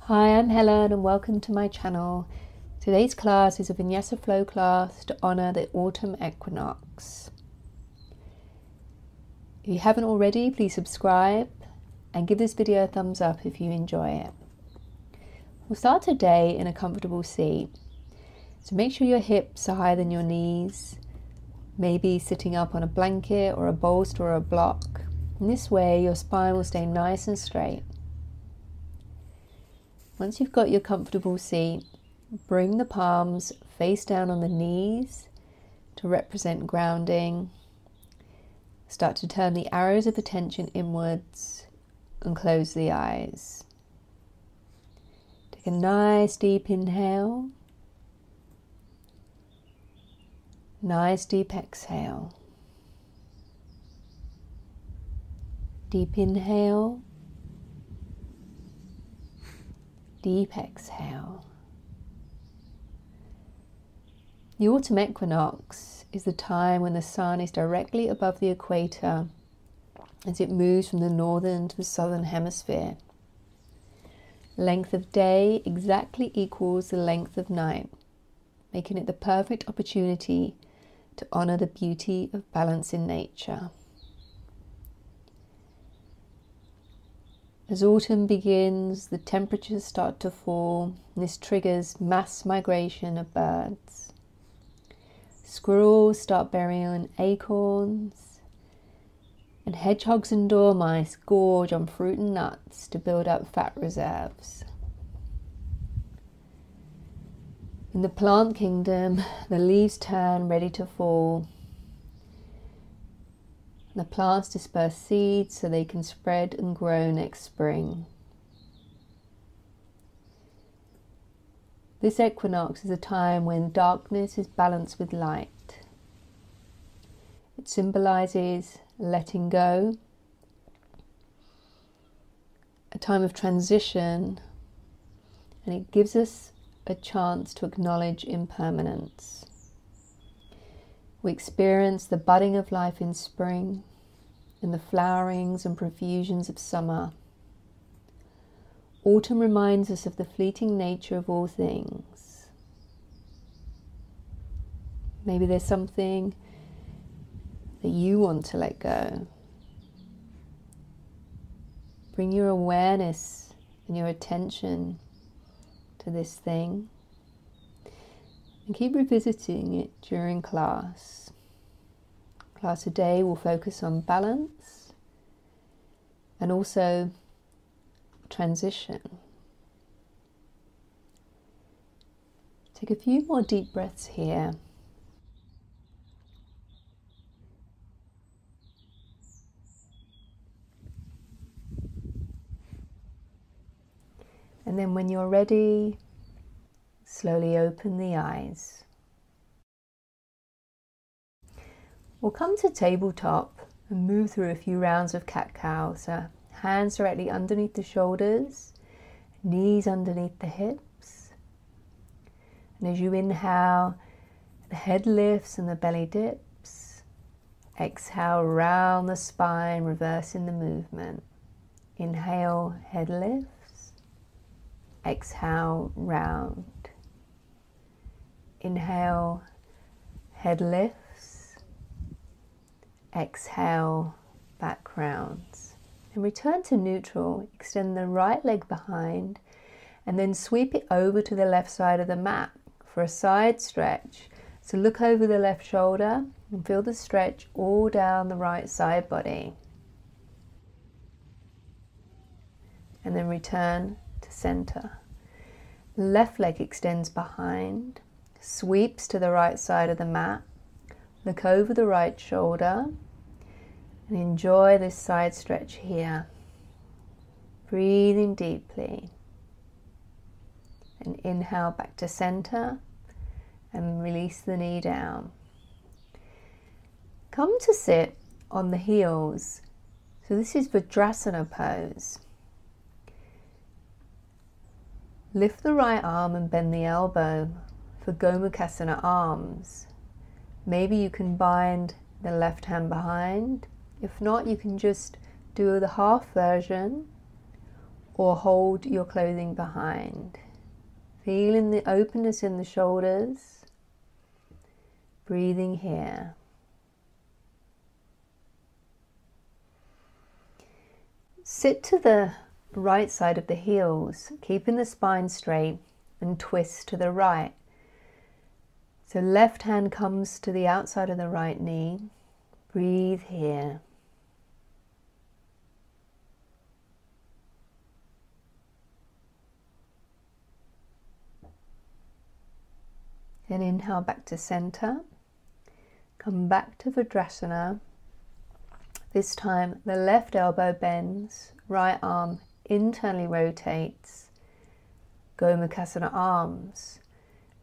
Hi, I'm Helen and welcome to my channel. Today's class is a Vinyasa flow class to honour the autumn equinox. If you haven't already, please subscribe and give this video a thumbs up if you enjoy it. We'll start today in a comfortable seat. So make sure your hips are higher than your knees, maybe sitting up on a blanket or a bolster or a block. In this way your spine will stay nice and straight. Once you've got your comfortable seat, bring the palms face down on the knees to represent grounding. Start to turn the arrows of attention inwards and close the eyes. Take a nice deep inhale, nice deep exhale. Deep inhale, deep exhale. The autumn equinox is the time when the sun is directly above the equator as it moves from the northern to the southern hemisphere. Length of day exactly equals the length of night, making it the perfect opportunity to honor the beauty of balance in nature. As autumn begins, the temperatures start to fall, and this triggers mass migration of birds. Squirrels start burying acorns, and hedgehogs and dormice gorge on fruit and nuts to build up fat reserves. In the plant kingdom, the leaves turn ready to fall. The plants disperse seeds so they can spread and grow next spring. This equinox is a time when darkness is balanced with light. It symbolizes letting go, a time of transition, and it gives us a chance to acknowledge impermanence. We experience the budding of life in spring and the flowerings and profusions of summer. Autumn reminds us of the fleeting nature of all things. Maybe there's something that you want to let go. Bring your awareness and your attention to this thing. And keep revisiting it during class. Class today will focus on balance and also transition. Take a few more deep breaths here. And then when you're ready, slowly open the eyes. We'll come to tabletop and move through a few rounds of cat-cow. So hands directly underneath the shoulders, knees underneath the hips. And as you inhale, the head lifts and the belly dips. Exhale, round the spine, reversing the movement. Inhale, head lifts. Exhale, round. Inhale, head lifts. Exhale, back rounds. And return to neutral. Extend the right leg behind and then sweep it over to the left side of the mat for a side stretch. So look over the left shoulder and feel the stretch all down the right side body. And then return to center. Left leg extends behind, sweeps to the right side of the mat. Look over the right shoulder and enjoy this side stretch here. Breathing deeply. And inhale back to center and release the knee down. Come to sit on the heels. So this is Vajrasana pose. Lift the right arm and bend the elbow for Gomukhasana arms. Maybe you can bind the left hand behind. If not, you can just do the half version or hold your clothing behind. Feeling the openness in the shoulders, breathing here. Sit to the right side of the heels, keeping the spine straight, and twist to the right. So left hand comes to the outside of the right knee. Breathe here. And inhale back to center. Come back to Vajrasana. This time the left elbow bends, right arm internally rotates. Gomukhasana arms.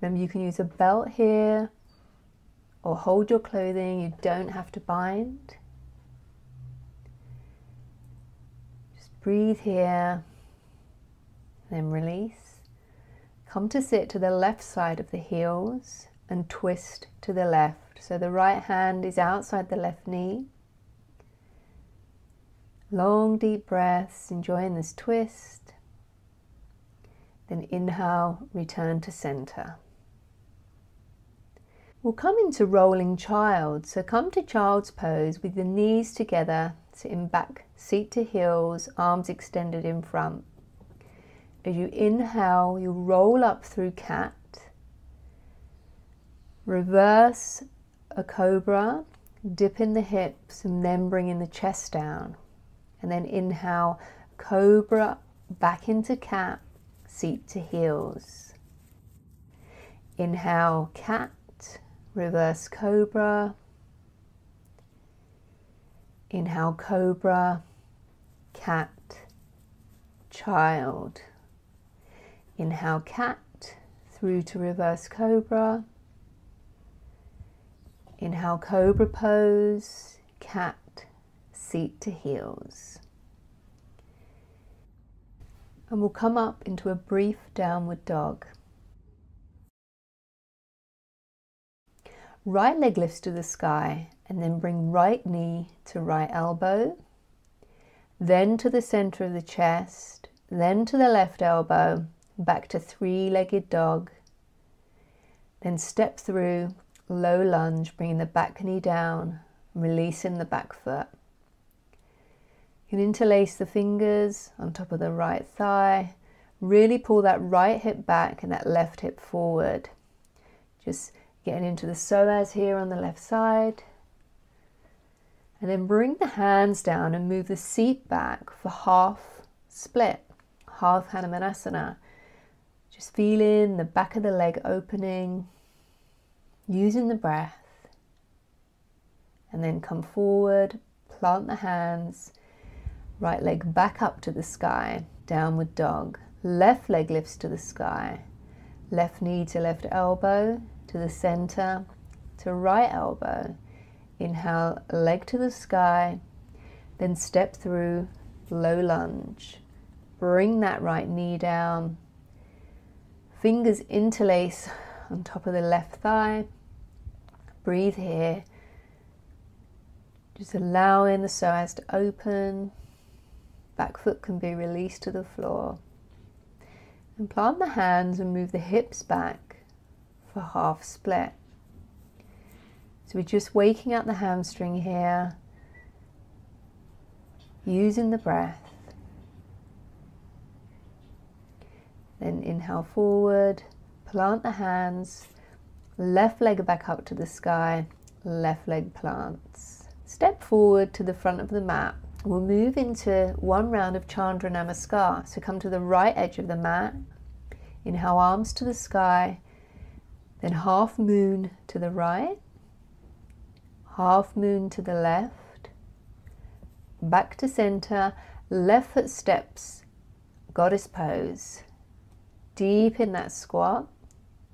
Remember, you can use a belt here or hold your clothing. You don't have to bind. Just breathe here, then release. Come to sit to the left side of the heels and twist to the left. So the right hand is outside the left knee. Long deep breaths, enjoying this twist. Then inhale, return to center. We'll come into rolling child. So come to child's pose with the knees together, sitting back, seat to heels, arms extended in front. As you inhale, you roll up through cat. Reverse a cobra, dip in the hips and then bringing the chest down. And then inhale, cobra, back into cat, seat to heels. Inhale, cat, reverse cobra. Inhale, cobra, cat, child. Inhale, cat, through to reverse cobra. Inhale, cobra pose, cat, seat to heels. And we'll come up into a brief downward dog. Right leg lifts to the sky, and then bring right knee to right elbow, then to the center of the chest, then to the left elbow, back to three-legged dog. Then step through, low lunge, bringing the back knee down, releasing the back foot. You can interlace the fingers on top of the right thigh. Really pull that right hip back and that left hip forward. Just getting into the psoas here on the left side. And then bring the hands down and move the seat back for half split, half Hanumanasana. Just feeling the back of the leg opening, using the breath. And then come forward, plant the hands, right leg back up to the sky, downward dog. Left leg lifts to the sky, left knee to left elbow, to the center, to right elbow. Inhale, leg to the sky, then step through, low lunge. Bring that right knee down. Fingers interlace on top of the left thigh. Breathe here. Just allowing the psoas to open. Back foot can be released to the floor. And plant the hands and move the hips back for half split. So we're just waking up the hamstring here, using the breath. Then inhale forward, plant the hands, left leg back up to the sky, left leg plants. Step forward to the front of the mat. We'll move into one round of Chandra Namaskar. So come to the right edge of the mat, inhale arms to the sky, then half moon to the right, half moon to the left, back to center, left foot steps, goddess pose. Deep in that squat,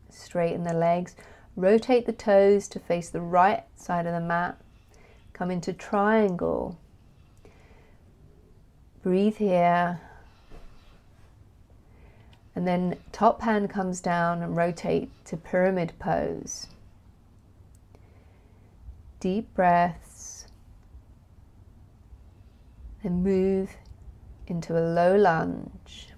straighten the legs, rotate the toes to face the right side of the mat, come into triangle. Breathe here. And then top hand comes down and rotate to pyramid pose. Deep breaths. Then move into a low lunge.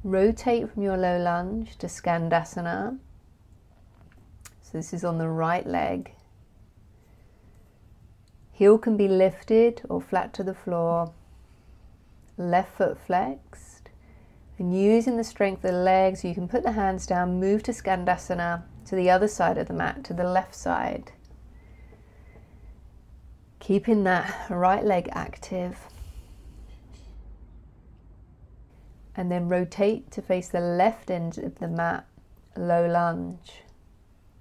Rotate from your low lunge to Skandasana. So this is on the right leg. Heel can be lifted or flat to the floor. Left foot flexed. And using the strength of the legs, you can put the hands down, move to Skandasana to the other side of the mat, to the left side. Keeping that right leg active. And then rotate to face the left end of the mat, low lunge.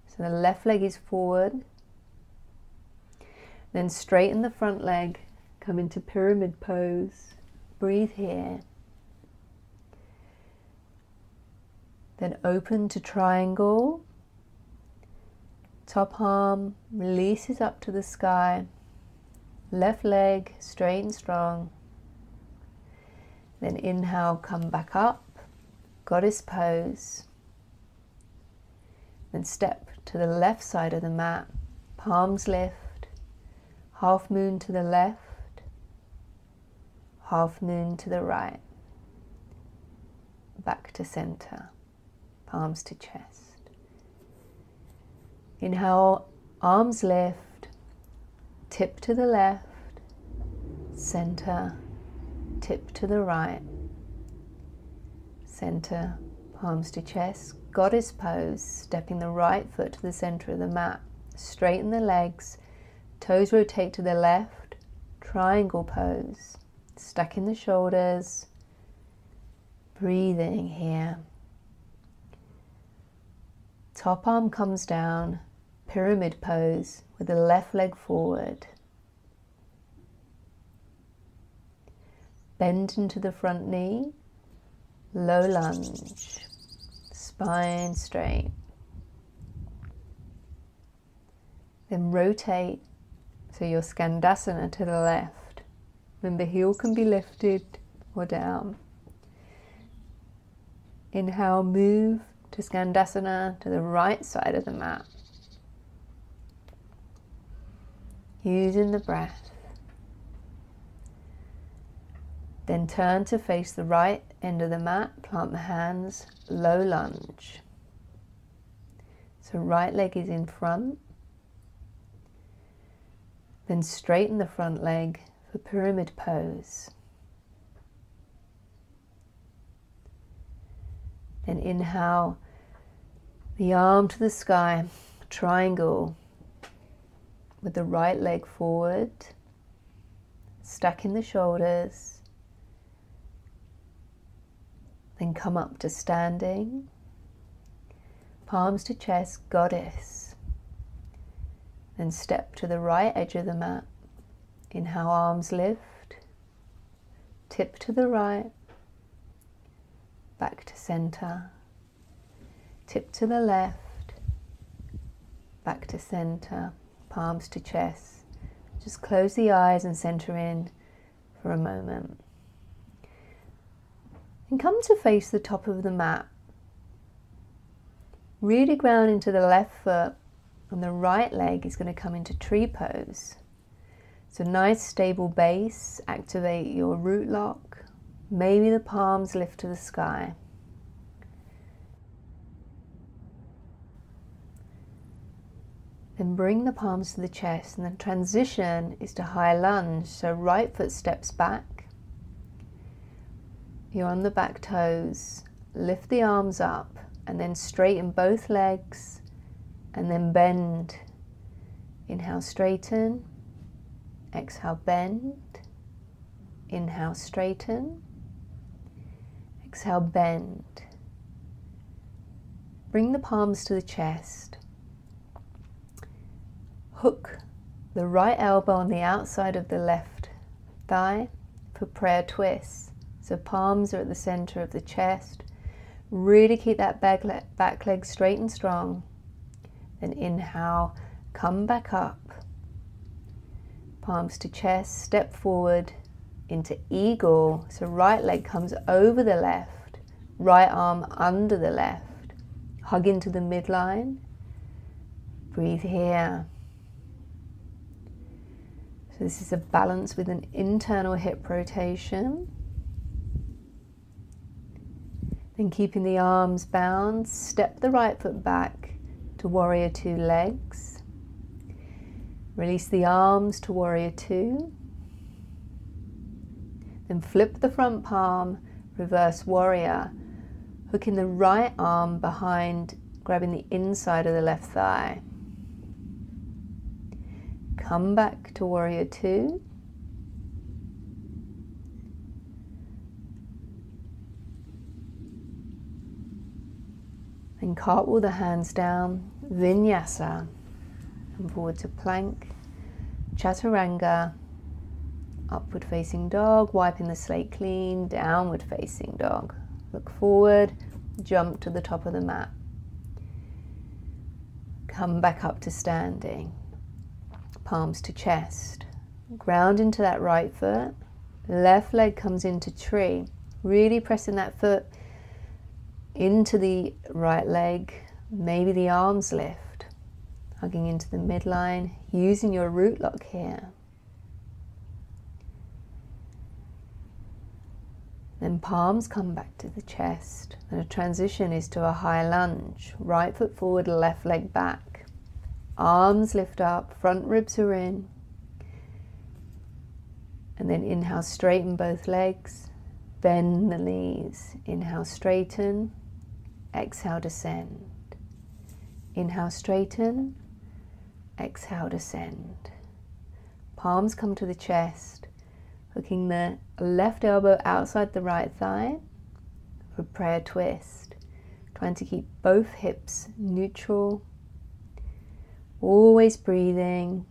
So the left leg is forward. Then straighten the front leg, come into pyramid pose. Breathe here. Then open to triangle. Top arm releases up to the sky. Left leg straight and strong. Then inhale, come back up, goddess pose. Then step to the left side of the mat, palms lift, half moon to the left, half moon to the right. Back to center, palms to chest. Inhale, arms lift, tip to the left, center, tip to the right, center, palms to chest, goddess pose, stepping the right foot to the center of the mat, straighten the legs, toes rotate to the left, triangle pose, stacking the shoulders, breathing here. Top arm comes down, pyramid pose with the left leg forward. Bend into the front knee, low lunge, spine straight. Then rotate so your Skandasana to the left. Remember, heel can be lifted or down. Inhale, move to Skandasana to the right side of the mat. Using the breath. Then turn to face the right end of the mat, plant the hands, low lunge. So right leg is in front. Then straighten the front leg for pyramid pose. Then inhale, the arm to the sky, triangle with the right leg forward, stacking the shoulders. Then come up to standing, palms to chest, goddess. Then step to the right edge of the mat. Inhale, arms lift, tip to the right, back to center, tip to the left, back to center, palms to chest. Just close the eyes and center in for a moment. And come to face the top of the mat. Really ground into the left foot, and the right leg is going to come into tree pose. So nice stable base, activate your root lock. Maybe the palms lift to the sky. Then bring the palms to the chest, and the transition is to high lunge. So right foot steps back. You're on the back toes, lift the arms up and then straighten both legs and then bend. Inhale, straighten, exhale, bend, inhale, straighten, exhale, bend. Bring the palms to the chest. Hook the right elbow on the outside of the left thigh for prayer twist. So palms are at the center of the chest. Really keep that back leg straight and strong. Then inhale, come back up. Palms to chest, step forward into eagle. So right leg comes over the left, right arm under the left. Hug into the midline. Breathe here. So this is a balance with an internal hip rotation. Then keeping the arms bound, step the right foot back to warrior two legs. Release the arms to warrior two. Then flip the front palm, reverse warrior, hooking the right arm behind, grabbing the inside of the left thigh. Come back to warrior two. Then cartwheel the hands down, vinyasa, and forward to plank, chaturanga, upward facing dog, wiping the slate clean, downward facing dog. Look forward, jump to the top of the mat. Come back up to standing. Palms to chest. Ground into that right foot. Left leg comes into tree. Really pressing that foot into the right leg. Maybe the arms lift. Hugging into the midline. Using your root lock here. Then palms come back to the chest. And a transition is to a high lunge. Right foot forward, left leg back. Arms lift up, front ribs are in. And then inhale, straighten both legs. Bend the knees. Inhale, straighten. Exhale, descend. Inhale, straighten. Exhale, descend. Palms come to the chest. Hooking the left elbow outside the right thigh for prayer twist. Trying to keep both hips neutral. Always breathing.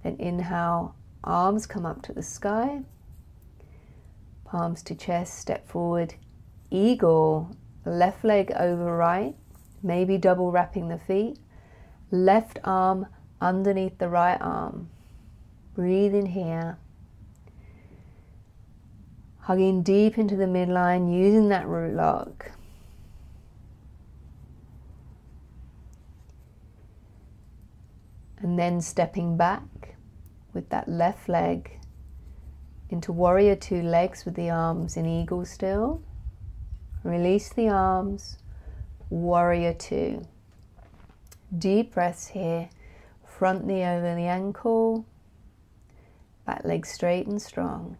Then inhale, arms come up to the sky. Palms to chest, step forward. Eagle, left leg over right. Maybe double wrapping the feet. Left arm underneath the right arm. Breathe in here. Hugging deep into the midline, using that root lock. And then stepping back with that left leg into warrior two legs with the arms in eagle still. Release the arms, warrior two. Deep breaths here, front knee over the ankle, back leg straight and strong.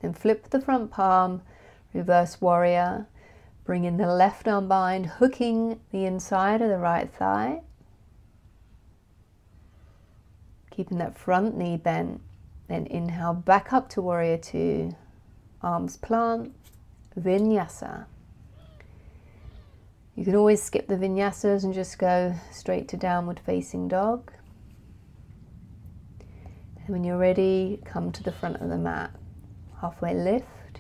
Then flip the front palm, reverse warrior, bring in the left arm behind, hooking the inside of the right thigh. Keeping that front knee bent. Then inhale back up to warrior two, arms plant, vinyasa. You can always skip the vinyasas and just go straight to downward facing dog. And when you're ready, come to the front of the mat. Halfway lift,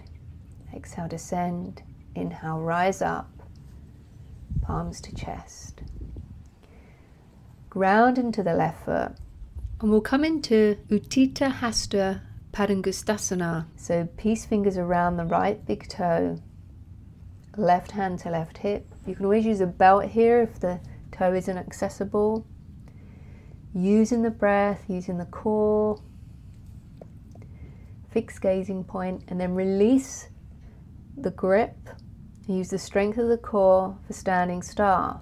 exhale descend, inhale rise up, palms to chest. Ground into the left foot. And we'll come into Utthita Hasta Padangusthasana. So peace fingers around the right big toe, left hand to left hip. You can always use a belt here if the toe isn't accessible. Using the breath, using the core. Fixed gazing point, and then release the grip. Use the strength of the core for standing staff.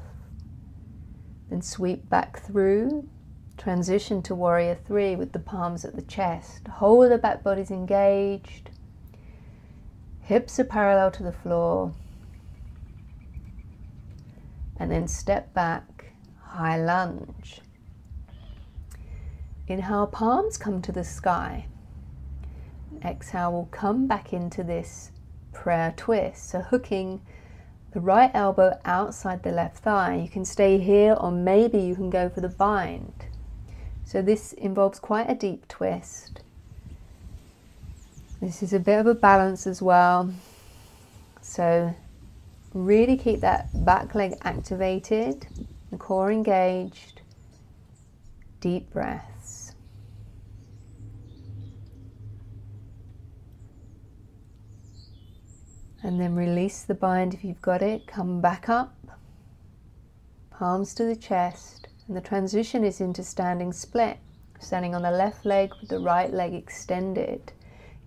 Then sweep back through. Transition to warrior three with the palms at the chest. Whole of the back body's engaged. Hips are parallel to the floor. And then step back, high lunge. Inhale, palms come to the sky. Exhale, we'll come back into this prayer twist. So hooking the right elbow outside the left thigh. You can stay here, or maybe you can go for the bind. So this involves quite a deep twist. This is a bit of a balance as well. So really keep that back leg activated, the core engaged, deep breaths. And then release the bind if you've got it, come back up, palms to the chest. And the transition is into standing split. Standing on the left leg with the right leg extended,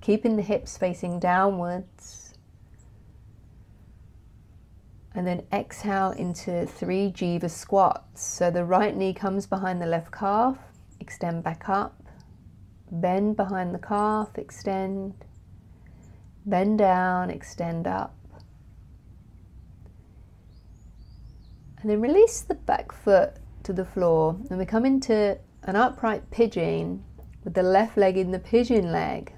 keeping the hips facing downwards. And then exhale into 3 jiva squats. So the right knee comes behind the left calf, extend back up, bend behind the calf, extend, bend down, extend up. And then release the back foot to the floor, and we come into an upright pigeon with the left leg in the pigeon leg.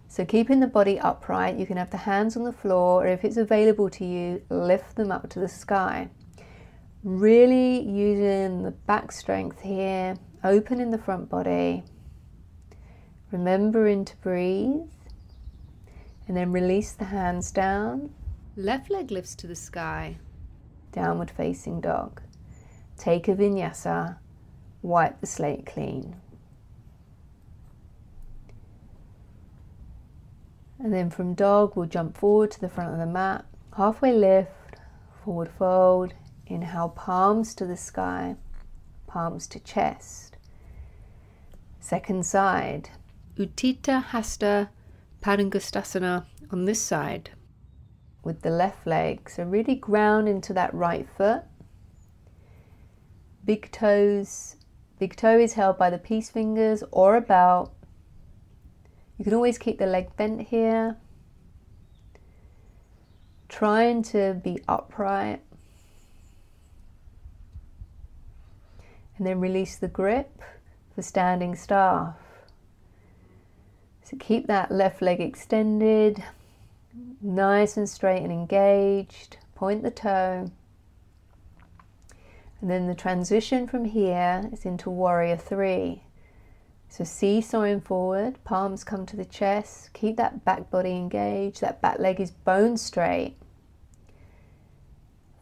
So keeping the body upright, you can have the hands on the floor, or if it's available to you, lift them up to the sky. Really using the back strength here, opening the front body, remembering to breathe, and then release the hands down. Left leg lifts to the sky, downward facing dog. Take a vinyasa, wipe the slate clean. And then from dog, we'll jump forward to the front of the mat, halfway lift, forward fold, inhale palms to the sky, palms to chest. Second side, Utthita Hasta Padangusthasana on this side with the left leg. So really ground into that right foot. Big toes, big toe is held by the peace fingers or a belt. You can always keep the leg bent here. Trying to be upright. And then release the grip for standing staff. So keep that left leg extended, nice and straight and engaged. Point the toe. And then the transition from here is into warrior 3. So seesawing forward, palms come to the chest, keep that back body engaged, that back leg is bone straight.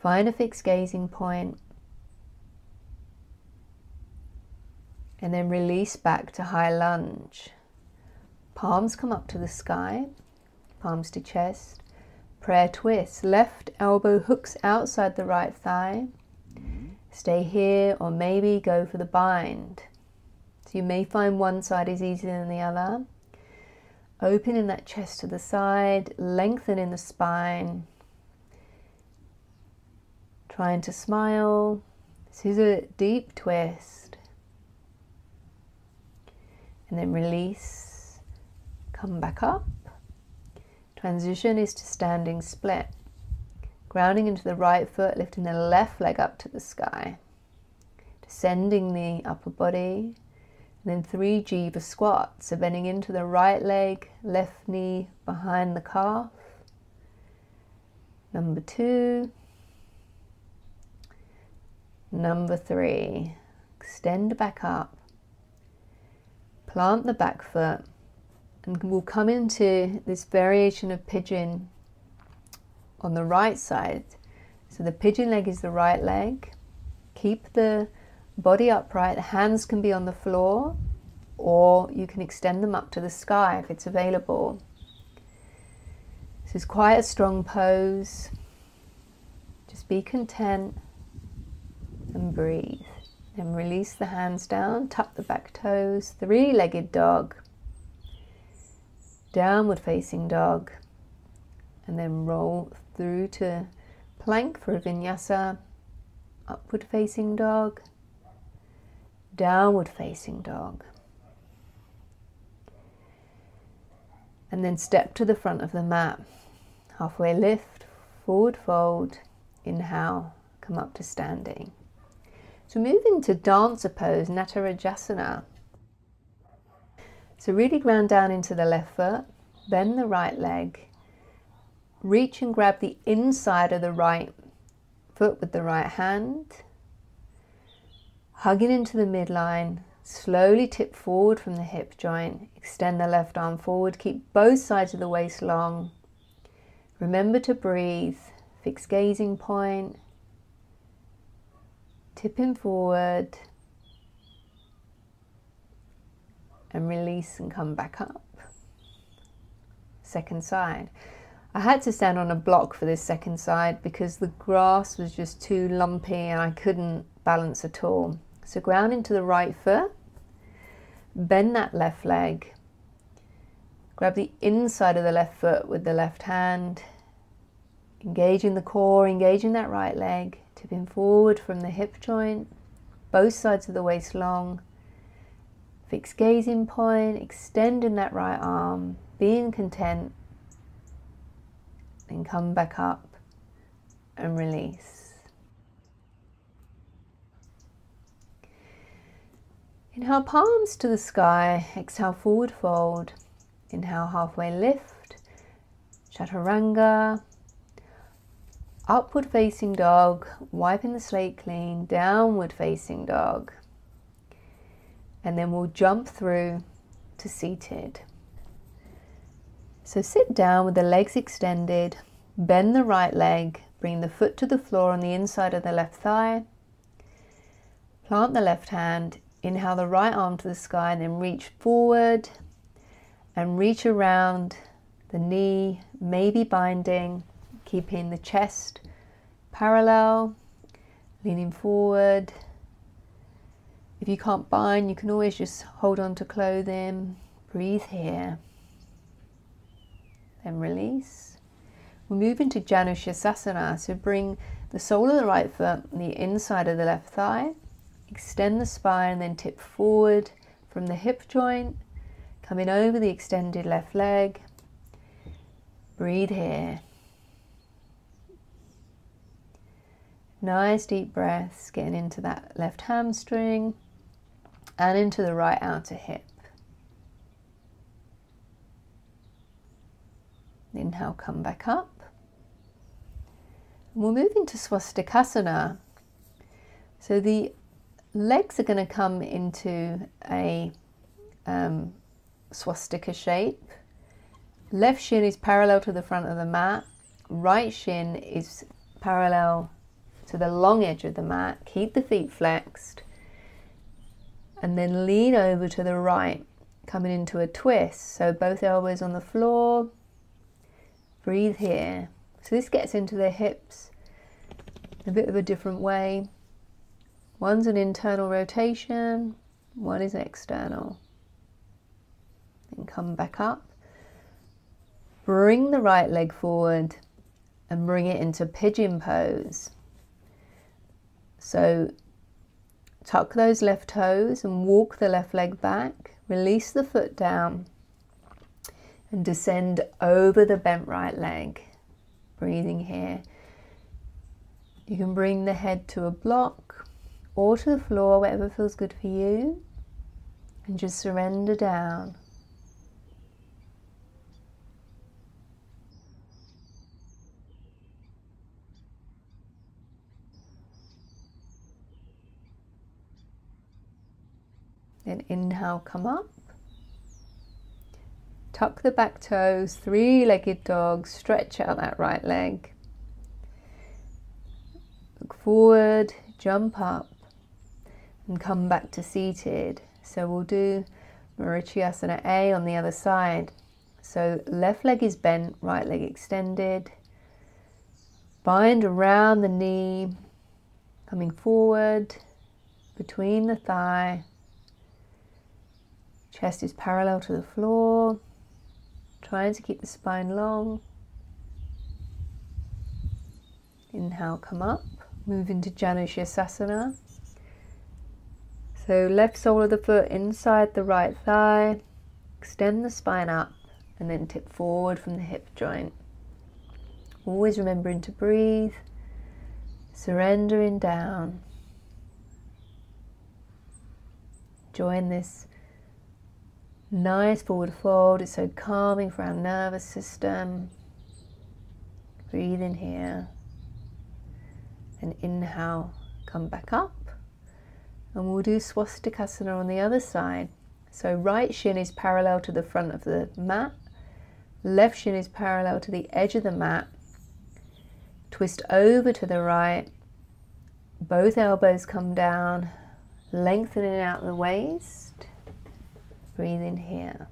Find a fixed gazing point. And then release back to high lunge. Palms come up to the sky, palms to chest. Prayer twist, left elbow hooks outside the right thigh. Stay here or maybe go for the bind. So you may find one side is easier than the other. Opening that chest to the side, lengthening the spine. Trying to smile. This is a deep twist. And then release, come back up. Transition is to standing split. Grounding into the right foot, lifting the left leg up to the sky. Descending the upper body. And then 3 jiva squats. So bending into the right leg, left knee behind the calf. Number 2. Number 3. Extend back up. Plant the back foot. And we'll come into this variation of pigeon on the right side. So the pigeon leg is the right leg. Keep the body upright. The hands can be on the floor, or you can extend them up to the sky if it's available. This is quite a strong pose. Just be content and breathe. Then release the hands down, tuck the back toes, 3-legged dog, downward facing dog, and then roll through to plank for a vinyasa, upward facing dog, downward facing dog. And then step to the front of the mat, halfway lift, forward fold, inhale, come up to standing. So move into dancer pose, Natarajasana. So really ground down into the left foot, bend the right leg, reach and grab the inside of the right foot with the right hand, hugging into the midline, slowly tip forward from the hip joint, extend the left arm forward, keep both sides of the waist long. Remember to breathe, fixed gazing point, tipping forward, and release and come back up. Second side. I had to stand on a block for this second side because the grass was just too lumpy and I couldn't balance at all. So ground into the right foot, bend that left leg, grab the inside of the left foot with the left hand, engaging the core, engaging that right leg, tipping forward from the hip joint, both sides of the waist long, fixed gazing point, extending that right arm, being content, then come back up and release. Inhale, palms to the sky, exhale, forward fold, inhale, halfway lift, chaturanga, upward facing dog, wiping the slate clean, downward facing dog, and then we'll jump through to seated. So sit down with the legs extended, bend the right leg, bring the foot to the floor on the inside of the left thigh, plant the left hand, inhale the right arm to the sky, and then reach forward and reach around the knee, maybe binding, keeping the chest parallel, leaning forward. If you can't bind, you can always just hold on to clothing. Breathe here. Then release. We'll move into Janushirasana. So bring the sole of the right foot on the inside of the left thigh. Extend the spine, then tip forward from the hip joint, coming over the extended left leg. Breathe here. Nice deep breaths, getting into that left hamstring and into the right outer hip. Inhale, come back up. And we'll move into Swastikasana. So the legs are going to come into a swastika shape. Left shin is parallel to the front of the mat. Right shin is parallel to the long edge of the mat. Keep the feet flexed. And then lean over to the right, coming into a twist. So both elbows on the floor. Breathe here. So this gets into the hips in a bit of a different way. One's an internal rotation, one is external. Then come back up. Bring the right leg forward and bring it into pigeon pose. So tuck those left toes and walk the left leg back. Release the foot down and descend over the bent right leg. Breathing here. You can bring the head to a block or to the floor, whatever feels good for you, and just surrender down. Then inhale, come up. Tuck the back toes, three-legged dog, stretch out that right leg. Look forward, jump up, and come back to seated. So we'll do Marichyasana A on the other side. So left leg is bent, right leg extended. Bind around the knee, coming forward, between the thigh. Chest is parallel to the floor. Trying to keep the spine long. Inhale, come up. Move into Janushirasana. So left sole of the foot inside the right thigh. Extend the spine up and then tip forward from the hip joint. Always remembering to breathe. Surrendering down. Join this nice forward fold. It's so calming for our nervous system. Breathe in here. And inhale, come back up. And we'll do Swastikasana on the other side. So right shin is parallel to the front of the mat. Left shin is parallel to the edge of the mat. Twist over to the right. Both elbows come down, lengthening out the waist. Breathe in here.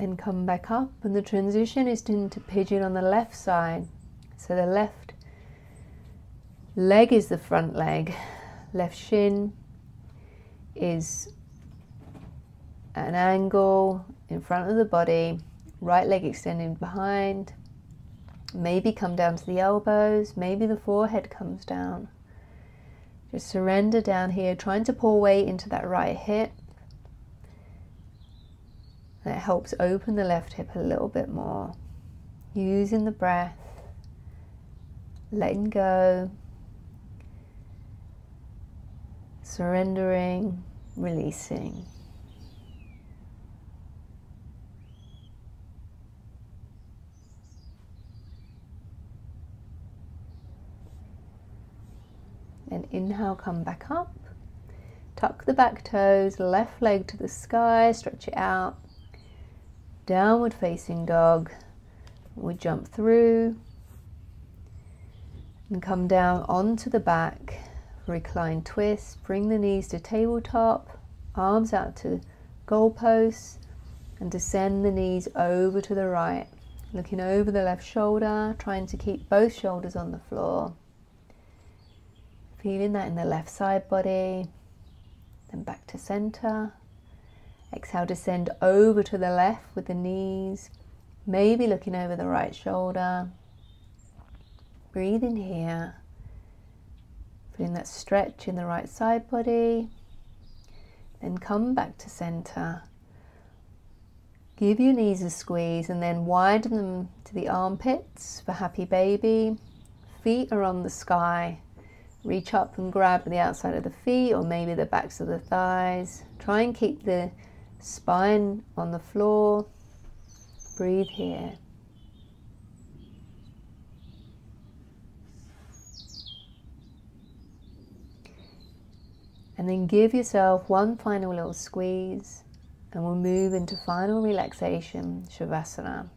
Then come back up, and the transition is into pigeon on the left side. So the left leg is the front leg, left shin is an angle in front of the body, right leg extending behind. Maybe come down to the elbows, maybe the forehead comes down. Just surrender down here, trying to pull weight into that right hip. That helps open the left hip a little bit more. Using the breath, letting go, surrendering, releasing. And inhale, come back up. Tuck the back toes, left leg to the sky, stretch it out. Downward facing dog. We jump through and come down onto the back. Recline twist, bring the knees to tabletop, arms out to goalposts, and descend the knees over to the right. Looking over the left shoulder, trying to keep both shoulders on the floor. Feeling that in the left side body. Then back to center. Exhale, descend over to the left with the knees, maybe looking over the right shoulder. Breathe in here. Feeling that stretch in the right side body. Then come back to center. Give your knees a squeeze and then widen them to the armpits for happy baby. Feet are on the sky. Reach up and grab the outside of the feet or maybe the backs of the thighs. Try and keep the spine on the floor. Breathe here. And then give yourself one final little squeeze and we'll move into final relaxation, Shavasana.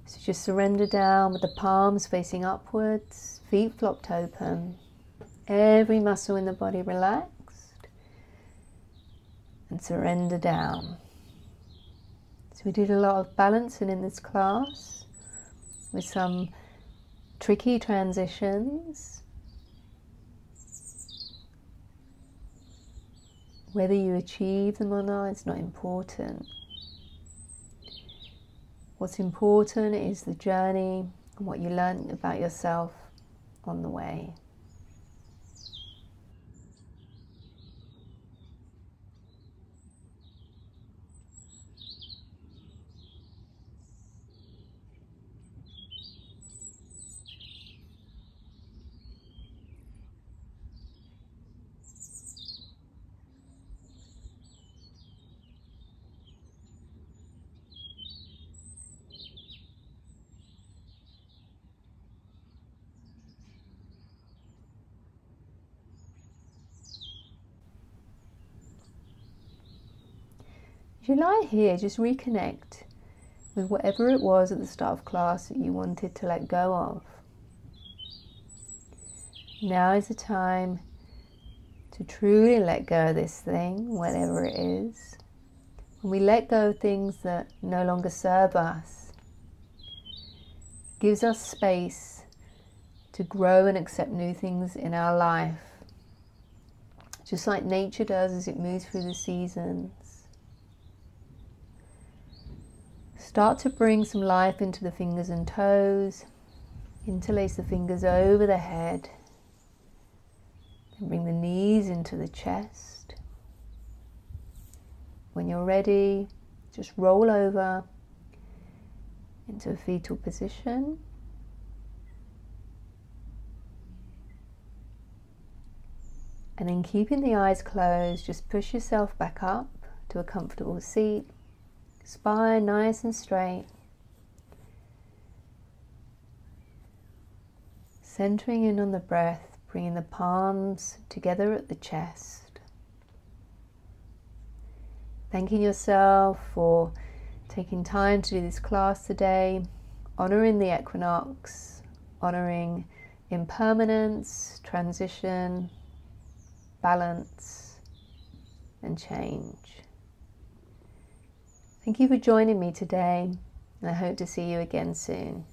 So just surrender down with the palms facing upwards, feet flopped open, every muscle in the body relaxed, and surrender down. So we did a lot of balancing in this class with some tricky transitions. Whether you achieve them or not, it's not important. What's important is the journey and what you learn about yourself on the way. As you lie here, just reconnect with whatever it was at the start of class that you wanted to let go of. Now is the time to truly let go of this thing, whatever it is. When we let go of things that no longer serve us, it gives us space to grow and accept new things in our life. Just like nature does as it moves through the seasons. Start to bring some life into the fingers and toes. Interlace the fingers over the head. And bring the knees into the chest. When you're ready, just roll over into a fetal position. And then keeping the eyes closed, just push yourself back up to a comfortable seat. Spine nice and straight. Centering in on the breath, bringing the palms together at the chest. Thanking yourself for taking time to do this class today, honoring the equinox, honoring impermanence, transition, balance, and change. Thank you for joining me today, and I hope to see you again soon.